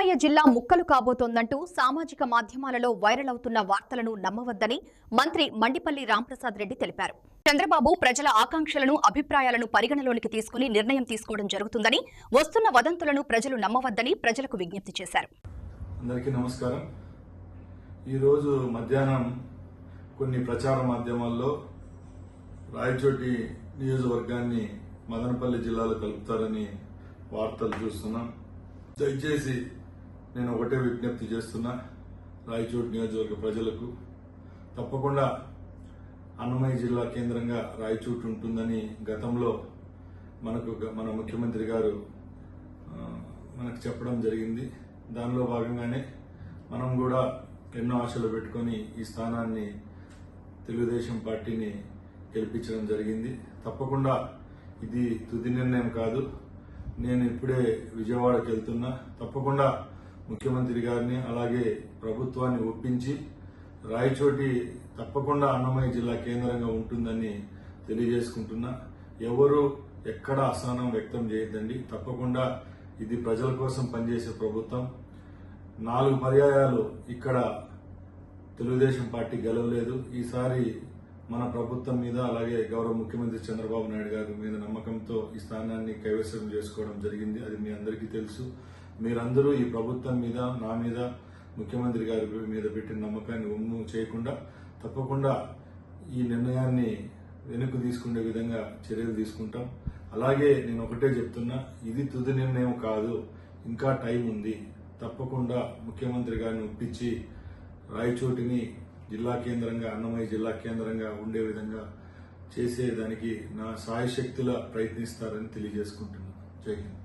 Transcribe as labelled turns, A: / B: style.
A: అన్నమయ్య జిల్లా ముక్కలు కాబోతోందంటూ సామాజిక మాధ్యమాలలో వైరల్ అవుతున్న వార్తలను నమ్మవద్దని మంత్రి మండిపల్లి రాంప్రసాద్ రెడ్డి తెలిపారు. చంద్రబాబు ప్రజల ఆకాంక్షలను, అభిప్రాయాలను పరిగణలోనికి తీసుకుని నిర్ణయం తీసుకోవడం జరుగుతుందని, వస్తున్న వదంతులను ప్రజలు నమ్మవద్దని ప్రజలకు విజ్ఞప్తి చేశారు.
B: అందరికీ నమస్కారం. ఈరోజు మధ్యాహ్నం కొన్ని ప్రచార మాధ్యమాల్లో రాయచోటి నియోజకవర్గాన్ని మదనపల్లి జిల్లాలో కలుపుతారని వార్తలు చూస్తున్నాం. దయచేసి నేను ఒకటే విజ్ఞప్తి చేస్తున్నా, రాయచోటి నియోజకవర్గ ప్రజలకు తప్పకుండా అన్నమయ్య జిల్లా కేంద్రంగా రాయచోటి ఉంటుందని గతంలో మన ముఖ్యమంత్రి గారు మనకు చెప్పడం జరిగింది. దానిలో భాగంగానే మనం కూడా ఎన్నో ఆశలు పెట్టుకొని ఈ స్థానాన్ని తెలుగుదేశం పార్టీని గెలిపించడం జరిగింది. తప్పకుండా ఇది తుది నిర్ణయం కాదు. నేను ఇప్పుడే విజయవాడకి వెళ్తున్నా. తప్పకుండా ముఖ్యమంత్రి గారిని అలాగే ప్రభుత్వాన్ని ఒప్పించి రాయచోటి తప్పకుండా అన్నమయ్య జిల్లా కేంద్రంగా ఉంటుందని తెలియజేసుకుంటున్నా. ఎవరు ఎక్కడ అసహనం వ్యక్తం చేయొద్దండి. తప్పకుండా ఇది ప్రజల కోసం పనిచేసే ప్రభుత్వం. 4 పర్యాయాలు ఇక్కడ తెలుగుదేశం పార్టీ గెలవలేదు. ఈసారి మన ప్రభుత్వం మీద అలాగే గౌరవ ముఖ్యమంత్రి చంద్రబాబు నాయుడు గారి మీద నమ్మకంతో ఈ స్థానాన్ని కైవసం చేసుకోవడం జరిగింది. అది మీ అందరికీ తెలుసు. మీరందరూ ఈ ప్రభుత్వం మీద, నా మీద, ముఖ్యమంత్రి గారి మీద పెట్టిన నమ్మకాన్ని ఒమ్ము చేయకుండా తప్పకుండా ఈ నిర్ణయాన్ని వెనక్కు తీసుకునే విధంగా చర్యలు తీసుకుంటాం. అలాగే నేను ఒకటే చెప్తున్నా, ఇది తుది నిర్ణయం కాదు, ఇంకా టైం ఉంది. తప్పకుండా ముఖ్యమంత్రి గారిని ఒప్పించి రాయచోటిని జిల్లా కేంద్రంగా, అన్నమయ్య జిల్లా కేంద్రంగా ఉండే విధంగా చేసేదానికి నా సాయశక్తులా ప్రయత్నిస్తారని తెలియజేసుకుంటున్నాను. జై హింద్.